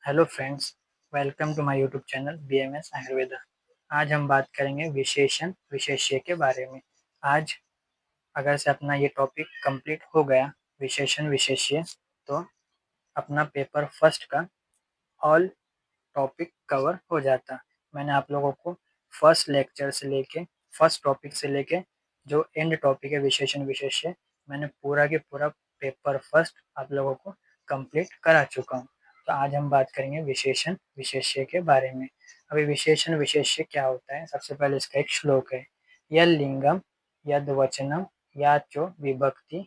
Hello friends, welcome to my YouTube channel BMS Ayurveda. आज हम बात करेंगे विशेषण विशेष्य के बारे में। आज अगर से अपना ये टॉपिक कंप्लीट हो गया विशेषण विशेष्य, तो अपना पेपर फर्स्ट का ऑल टॉपिक कवर हो जाता। मैंने आप लोगों को फर्स्ट लेक्चर से लेके फर्स्ट टॉपिक से लेके जो एंड टॉपिक है विशेषण विशेष्य, मैंने पूरा के पूरा पेपर फर्स्ट आप लोगों को कंप्लीट करा चुका हूँ। तो आज हम बात करेंगे विशेषण विशेष्य के बारे में। अभी विशेषण विशेष्य क्या होता है? सबसे पहले इसका एक श्लोक है, यद लिंगम यद वचनम याचो विभक्ति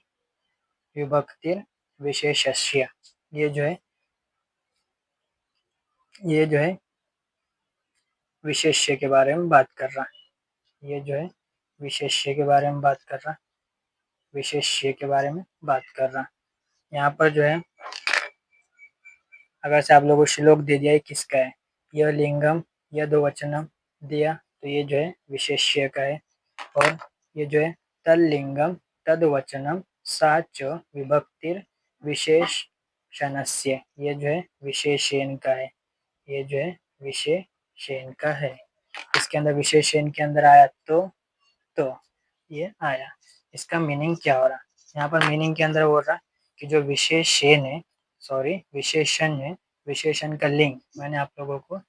विभक्तिर विशेषस्य। ये जो है विशेष्य के बारे में बात कर रहा है। ये जो है विशेष्य के बारे में बात कर रहा, विशेष्य के बारे में बात कर रहा। यहाँ पर जो है अगर से आप लोगों को श्लोक दे दिया है किसका है, यह लिंगम यह दो वचनम दिया, तो ये जो है विशेष्य का है। और ये जो है तद लिंगम तद वचनम सा च विभक्तिर विशेषणस्य, ये जो है विशेषण का है। ये जो है विशेषण का है। इसके अंदर विशेषण के अंदर आया तो ये आया। इसका मीनिंग क्या हो रहा? यहाँ पर मीनिंग के अंदर बोल रहा कि जो विशेषण है, विशेषण है, विशेषण का लिंग मैंने आप लोगों को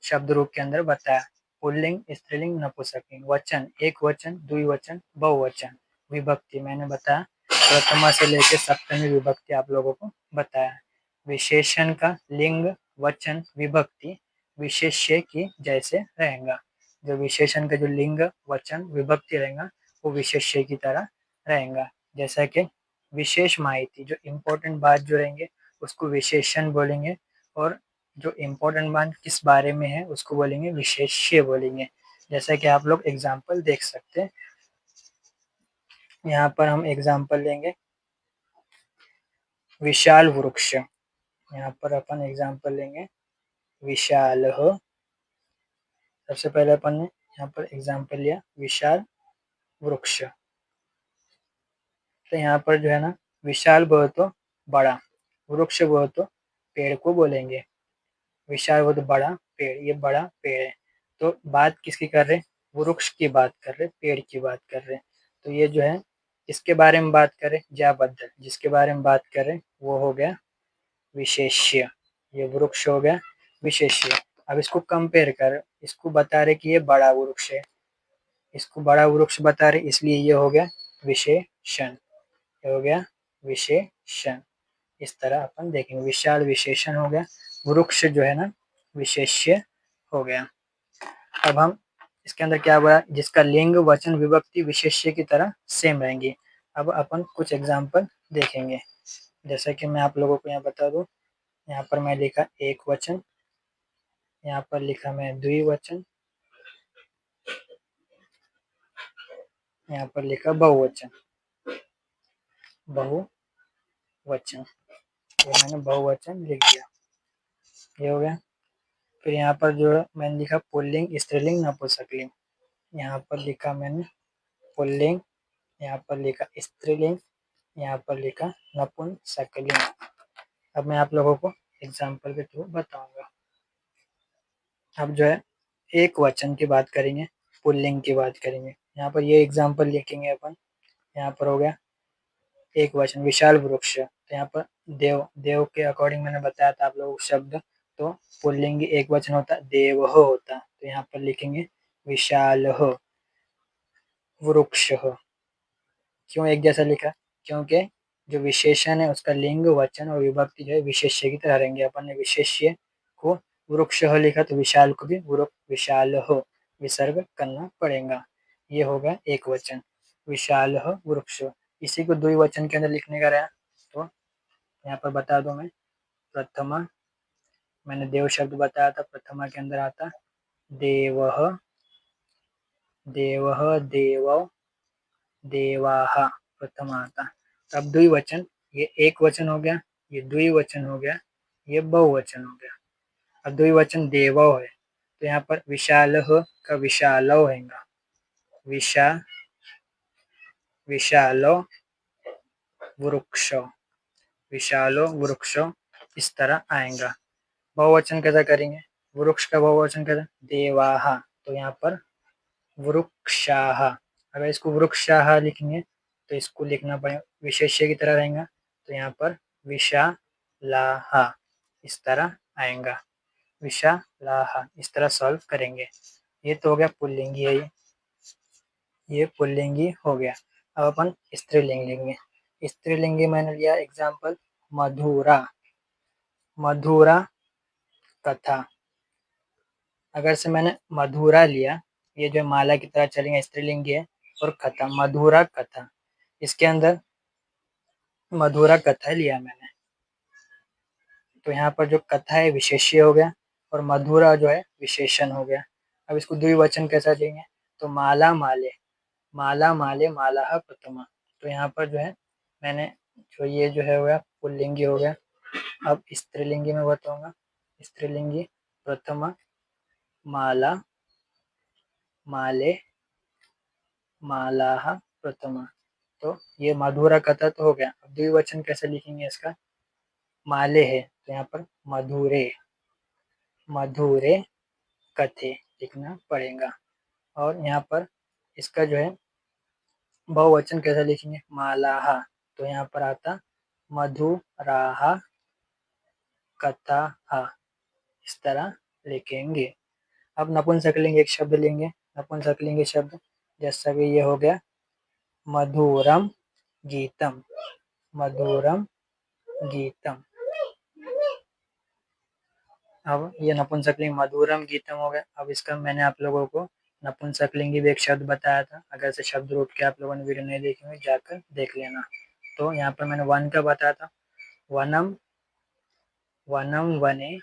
शब्द रूप के अंदर बताया। पुल्लिंग, स्त्रीलिंग, नपुंसकलिंग, वचन एक वचन, द्विवचन, बहुवचन, विभक्ति मैंने बताया प्रथमा से लेकर सप्तमी विभक्ति आप लोगों को बताया। विशेषण का लिंग वचन विभक्ति विशेष्य की जैसे रहेगा। जो विशेषण का जो लिंग वचन विभक्ति रहेगा वो विशेष्य की तरह रहेगा। जैसा कि विशेष माहिती, जो इम्पोर्टेंट बात जो रहेंगे उसको विशेषण बोलेंगे, और जो इम्पोर्टेंट बात किस बारे में है उसको बोलेंगे विशेष्य बोलेंगे। जैसा कि आप लोग एग्जाम्पल देख सकते हैं। यहाँ पर हम एग्जाम्पल लेंगे विशाल वृक्ष। यहाँ पर अपन एग्जाम्पल लेंगे विशाल हो। सबसे पहले अपन ने यहाँ पर एग्जाम्पल लिया विशाल वृक्ष। तो यहाँ पर जो है ना, विशाल बोलो तो बड़ा, वृक्ष बोलो तो पेड़ को बोलेंगे। विशाल बोलो तो बड़ा पेड़, ये बड़ा पेड़ है। तो बात किसकी कर रहे? वृक्ष की बात कर रहे, पेड़ की बात कर रहे। तो ये जो है इसके बारे में बात करें, ज्याबद्ध जिसके बारे में बात करें वो हो गया विशेष्य। ये वृक्ष हो गया विशेष्य। अब इसको कंपेयर कर, इसको बता रहे कि ये बड़ा वृक्ष है, इसको बड़ा वृक्ष बता रहे, इसलिए ये हो गया विशेषण। ये हो गया विशेषण। इस तरह अपन देखेंगे, विशाल विशेषण हो गया, वृक्ष जो है ना विशेष्य हो गया। अब हम इसके अंदर क्या हुआ, जिसका लिंग वचन विभक्ति विशेष्य की तरह सेम रहेंगी। अब अपन कुछ एग्जाम्पल देखेंगे। जैसा कि मैं आप लोगों को यहाँ बता दूं, यहाँ पर मैं लिखा एक वचन, यहाँ पर लिखा मैं द्विवचन, यहाँ पर लिखा बहुवचन, बहुवचन, ये मैंने बहुवचन लिख दिया। ये हो गया। फिर यहाँ पर जो मैंने लिखा पुल्लिंग, स्त्रीलिंग, नपुंसकलिंग, यहाँ पर लिखा मैंने पुल्लिंग, यहाँ पर लिखा स्त्रीलिंग, यहाँ पर लिखा नपुंसकलिंग। अब मैं आप लोगों को एग्जाम्पल के थ्रू बताऊंगा। अब जो है एक वचन की बात करेंगे, पुल्लिंग की बात करेंगे। यहाँ पर ये एग्जाम्पल लिखेंगे अपन। यहाँ पर हो गया एक वचन विशाल वृक्ष, तो यहाँ पर देव, देव के अकॉर्डिंग मैंने बताया था आप लोगों को शब्द, तो पुल्लिंग एक वचन होता देव होता, तो यहाँ पर लिखेंगे विशाल वृक्ष। क्यों एक जैसा लिखा? क्योंकि जो विशेषण है उसका लिंग वचन और विभक्ति जो है विशेष्य की तरह रहेंगे। अपन ने विशेष्य को वृक्ष लिखा तो विशाल को भी विशाल विसर्ग करना पड़ेगा। ये होगा एक वचन विशाल वृक्ष। इसी को द्विवचन के अंदर लिखने का रहा, तो यहाँ पर बता दूं मैं, प्रथमा, मैंने देव शब्द बताया था, प्रथमा के अंदर आता देवः, देवः, देवौ, देवाः, प्रथमा आता। अब द्विवचन, ये एक वचन हो गया, ये द्विवचन हो गया, ये बहुवचन हो गया। अब द्विवचन देवौ है, तो यहाँ पर विशाल का विशालौ होगा, विशालो वृक्ष, विशालो वृक्ष, इस तरह आएगा। बहुवचन कैसा करेंगे, वृक्ष का बहुवचन कैसा, देवाः, तो यहाँ पर वृक्षाः। अगर इसको वृक्षाः लिखेंगे तो इसको लिखना पड़ेगा विशेष्य की तरह रहेगा, तो यहाँ पर विशालाः इस तरह आएगा, विशालाः इस तरह सॉल्व करेंगे। ये तो हो गया पुल्लिंगी है, ये पुल्लिंगी हो गया। अब अपन स्त्रीलिंग लेंगे। स्त्रीलिंगी मैंने लिया एग्जाम्पल मधुरा, मधुरा कथा। अगर से मैंने मधुरा लिया, ये जो माला की तरह चलेंगे, स्त्रीलिंगी है, और कथा, मधुरा कथा, इसके अंदर मधुरा कथा लिया मैंने, तो यहाँ पर जो कथा है विशेष्य हो गया और मधुरा जो है विशेषण हो गया। अब इसको द्विवचन कैसा लेंगे, तो माला माले, माला माले मालाः प्रथमा, तो यहाँ पर जो है मैंने जो ये जो है हो गया पुल्लिंगी हो गया। अब स्त्रीलिंगी में बताऊंगा, स्त्रीलिंगी प्रथमा माला माले मालाः प्रथमा, तो ये मधुरा कथा तो हो गया। अब द्विवचन कैसे लिखेंगे इसका, माले है तो यहाँ पर मधुरे, मधुरे कथे लिखना पड़ेगा। और यहाँ पर इसका जो है बहुवचन कैसे लिखेंगे, मालाः, तो यहाँ पर आता मधुराः कथाः, इस तरह लिखेंगे। अब नपुंसकलिंग एक शब्द लेंगे, नपुंसकलिंग शब्द जैसा कि ये हो गया मधुरम गीतम, मधुरम गीतम। अब ये नपुंसकलिंग मधुरम गीतम हो गया। अब इसका मैंने आप लोगों को नपुंसकलिंगी भी एक शब्द बताया था, अगर से शब्द रूप के आप लोगों ने वीडियो नहीं देखी हुई जाकर देख लेना। तो यहाँ पर मैंने वन का बताया था, वनम वनम वने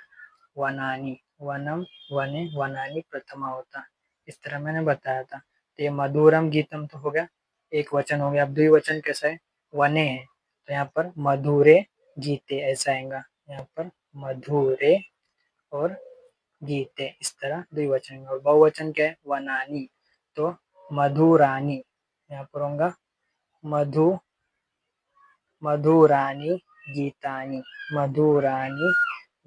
वनानी, वनम वने वनानी प्रथमा होता, इस तरह मैंने बताया था। तो ये मधुरम गीतम तो हो गया, एक वचन हो गया। अब द्विवचन कैसा है, वने है, तो यहाँ पर मधुरे गीते ऐसा आएगा, यहाँ पर मधुरे और गीते इस तरह द्विवचन। और बहुवचन क्या है, वनानी, तो मधुरानी, यहाँ पर होगा मधु मधुरानी गीतानी, मधुरानी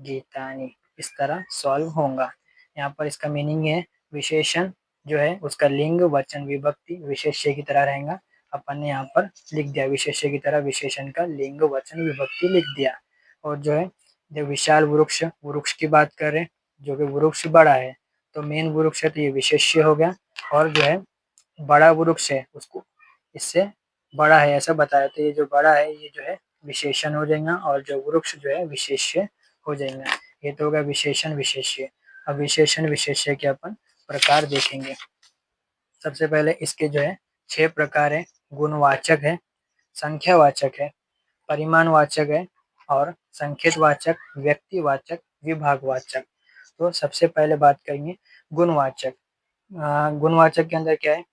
गीतानी, इस तरह सॉल्व होगा। यहाँ पर इसका मीनिंग है विशेषण जो है उसका लिंग वचन विभक्ति विशेष्य की तरह रहेगा। अपन ने यहाँ पर लिख दिया विशेष्य की तरह विशेषण का लिंग वचन विभक्ति लिख दिया। और जो है जब विशाल वृक्ष, वृक्ष की बात करें जो कि वृक्ष बड़ा है, तो मेन वृक्ष है तो ये विशेष्य हो गया। और जो है बड़ा वृक्ष है उसको इससे बड़ा है ऐसा बताया, तो ये जो बड़ा है ये जो है विशेषण हो जाएगा और जो वृक्ष जो है विशेष्य हो जाएगा। ये तो होगा विशेषण विशेष्य। अब विशेषण विशेष्य के अपन प्रकार देखेंगे। सबसे पहले इसके जो है 6 प्रकार है, गुणवाचक है, संख्यावाचक है, परिमाणवाचक है और संकेतवाचक, व्यक्तिवाचक, विभागवाचक। तो सबसे पहले बात करेंगे गुणवाचक। गुणवाचक के अंदर क्या है,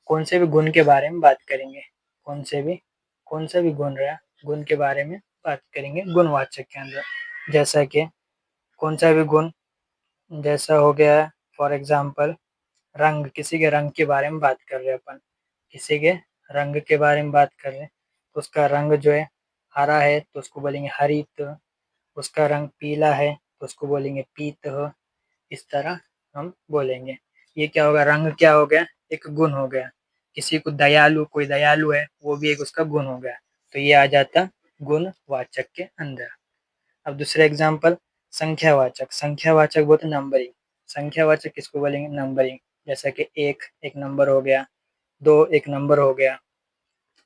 कौन से भी गुण के बारे में बात करेंगे, कौन सा भी गुण रहा गुण के बारे में बात करेंगे गुणवाचक के अंदर। जैसा कि कौन सा भी गुण, जैसा हो गया फॉर एग्जांपल रंग, किसी के रंग के बारे में बात कर रहे हैं अपन, किसी के रंग के बारे में बात कर रहे हैं, तो उसका रंग जो है हरा है तो उसको बोलेंगे हरित, उसका रंग पीला है तो उसको बोलेंगे पीत। इस तरह हम बोलेंगे। ये क्या होगा, रंग क्या हो गया, एक गुण हो गया। किसी को दयालु, कोई दयालु है वो भी एक उसका गुण हो गया, तो ये आ जाता गुणवाचक के अंदर। अब दूसरा एग्जाम्पल संख्यावाचक, संख्यावाचक बोलते नंबरिंग, संख्यावाचक किसको बोलेंगे, नंबरिंग। जैसा कि एक नंबर हो गया, दो एक नंबर हो गया,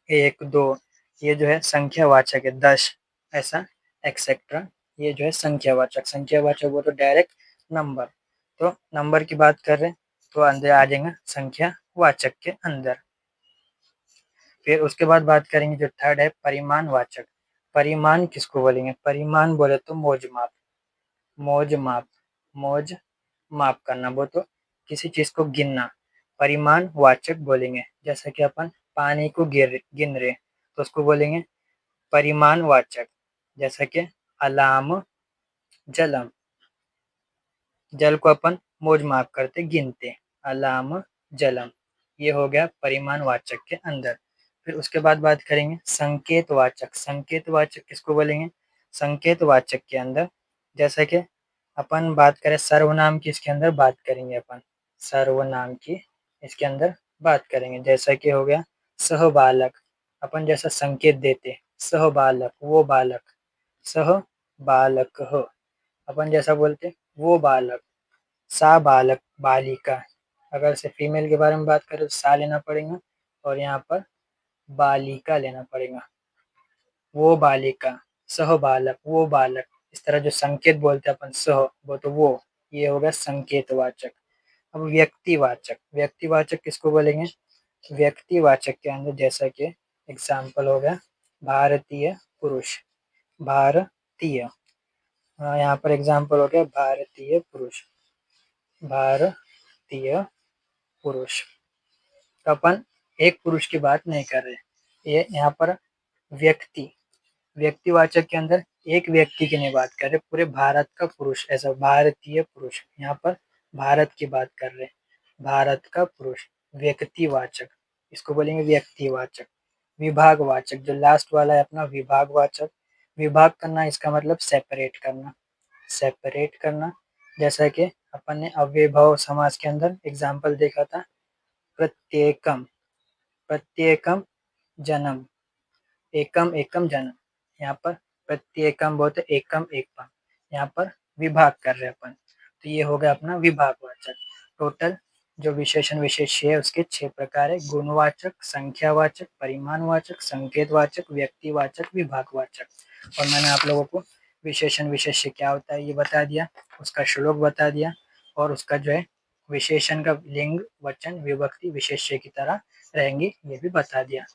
एक दो, ये जो है संख्यावाचक है, 10 ऐसा एक्सेट्रा, ये जो है संख्यावाचक। संख्यावाचक वो तो डायरेक्ट नंबर, तो नंबर की बात कर रहे हैं तो अंदर आ जाएगा संख्यावाचक के अंदर। फिर उसके बाद बात करेंगे जो थर्ड है परिमाणवाचक। परिमाण किसको बोलेंगे, परिमाण बोले तो मौज माप, मौज माप, मौज माप करना, वो तो किसी चीज को गिनना, परिमाणवाचक बोलेंगे। जैसा कि अपन पानी को गिन रहे तो उसको बोलेंगे परिमाणवाचक। जैसा कि अलाम जलम, जल को अपन मौज माप करते गिनते, अलाम जलम, ये हो गया परिमाणवाचक के अंदर। फिर उसके बाद बात करेंगे संकेतवाचक। संकेतवाचक किसको बोलेंगे, संकेतवाचक के अंदर जैसा कि अपन बात करें सर्वनाम की, इसके अंदर बात करेंगे अपन सर्वनाम की इसके अंदर बात करेंगे। जैसा कि हो गया सह बालक, अपन जैसा संकेत देते सह बालक वो बालक, सह बालक हो, अपन जैसा बोलते वो बालक, सा बालक बालिका। अगर से फीमेल के बारे में बात करें तो सा लेना पड़ेगा और यहाँ पर बालिका लेना पड़ेगा। वो बालिका, सह बालक वो बालक, इस तरह जो संकेत बोलते हैं अपन सह वो तो वो, ये हो गया संकेतवाचक। अब व्यक्तिवाचक, व्यक्तिवाचक किसको बोलेंगे? व्यक्तिवाचक के अंदर जैसा कि एग्जाम्पल हो गया भारतीय पुरुष, भारतीय, यहाँ पर एग्जाम्पल हो गया भारतीय पुरुष, भारतीय पुरुष। तो अपन एक पुरुष की बात नहीं कर रहे, ये यहाँ पर व्यक्ति, व्यक्तिवाचक के अंदर एक व्यक्ति की नहीं बात कर रहे, पूरे भारत का पुरुष, ऐसा भारतीय पुरुष, यहाँ पर भारत की बात कर रहे, भारत का पुरुष। व्यक्तिवाचक इसको बोलेंगे व्यक्तिवाचक। विभागवाचक जो लास्ट वाला है अपना विभागवाचक, विभाग करना इसका मतलब सेपरेट करना, सेपरेट करना। जैसा कि अपन ने अव्ययभाव समास के अंदर एग्जाम्पल देखा था, प्रत्येकम, प्रत्येकम जन्म, एकम एकम जन्म, यहाँ पर प्रत्येकम बोलते एकम एकम, यहाँ पर विभाग कर रहे अपन, तो ये हो गया अपना विभागवाचक। टोटल जो विशेषण विशेष्य है उसके 6 प्रकार है, गुणवाचक, संख्यावाचक, परिमाणवाचक, संकेतवाचक, व्यक्तिवाचक, विभागवाचक। और मैंने आप लोगों को विशेषण विशेष्य क्या होता है ये बता दिया, उसका श्लोक बता दिया, और उसका जो है विशेषण का लिंग वचन विभक्ति विशेष्य की तरह रहेंगी ये भी बता दिया।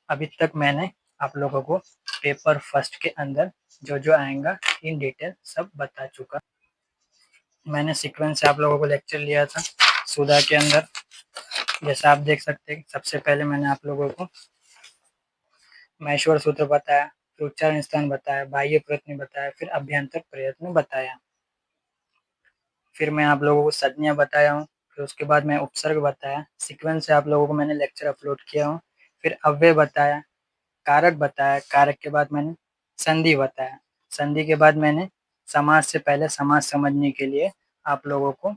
अभी तक मैंने आप लोगों को पेपर फर्स्ट के अंदर जो जो आएगा इन डिटेल सब बता चुका। मैंने सीक्वेंस से आप लोगों को लेक्चर लिया था सुधा के अंदर, जैसा आप देख सकते हैं सबसे पहले मैंने आप लोगों को महेश्वर सूत्र बताया, फिर उच्चारण स्थान बताया, बाह्य प्रयत्न बताया, फिर अभ्यंतर प्रयत्न बताया, फिर मैं आप लोगों को संज्ञा बताया हूँ, फिर उसके बाद मैं उपसर्ग बताया। सीक्वेंस से आप लोगों को मैंने लेक्चर अपलोड किया हूँ। फिर अव्यय बताया, कारक बताया, कारक के बाद मैंने संधि बताया, संधि के बाद मैंने समास से पहले समास समझने के लिए आप लोगों को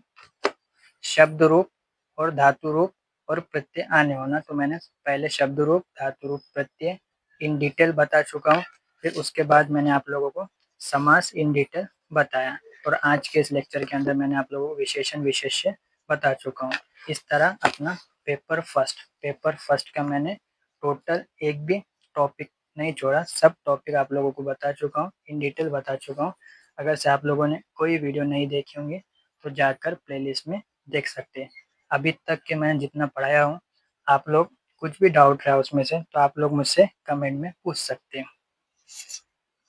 शब्द रूप और धातु रूप और प्रत्यय आने होना, तो मैंने पहले शब्द रूप धातु रूप प्रत्यय इन डिटेल बता चुका हूँ। फिर उसके बाद मैंने आप लोगों को समास इन डिटेल बताया, और आज के इस लेक्चर के अंदर मैंने आप लोगों को विशेषण विशेष्य बता चुका हूँ। इस तरह अपना पेपर फर्स्ट का मैंने टोटल एक भी टॉपिक नहीं छोड़ा, सब टॉपिक आप लोगों को बता चुका हूँ, इन डिटेल बता चुका हूँ। अगर से आप लोगों ने कोई वीडियो नहीं देखी होंगी तो जाकर प्लेलिस्ट में देख सकते हैं। अभी तक के मैंने जितना पढ़ाया हूँ, आप लोग कुछ भी डाउट रहा उसमें से तो आप लोग मुझसे कमेंट में पूछ सकते हैं।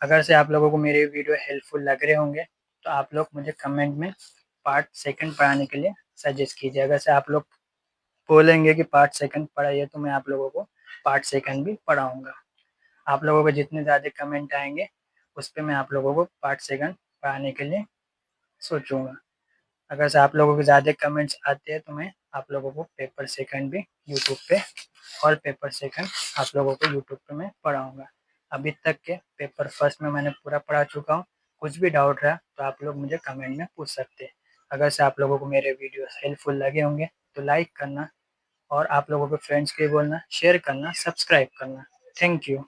अगर से आप लोगों को मेरे वीडियो हेल्पफुल लग रहे होंगे तो आप लोग मुझे कमेंट में पार्ट सेकंड पढ़ाने के लिए सजेस्ट कीजिए। अगर से आप लोग बोलेंगे कि पार्ट सेकंड पढ़ाइए तो मैं आप लोगों को पार्ट सेकंड भी पढ़ाऊँगा। आप लोगों के जितने ज़्यादा कमेंट आएंगे उस पर मैं आप लोगों को पार्ट सेकंड पढ़ाने के लिए सोचूँगा। अगर से आप लोगों के ज़्यादा कमेंट्स आते हैं तो मैं आप लोगों को पेपर सेकंड भी यूट्यूब पे और पेपर सेकंड आप लोगों को यूट्यूब पे मैं पढ़ाऊँगा। अभी तक के पेपर फर्स्ट में मैंने पूरा पढ़ा चुका हूँ, कुछ भी डाउट रहा तो आप लोग मुझे कमेंट में पूछ सकते हैं। अगर से आप लोगों को मेरे वीडियोस हेल्पफुल लगे होंगे तो लाइक करना, और आप लोगों के फ्रेंड्स के बोलना, शेयर करना, सब्सक्राइब करना। Thank you.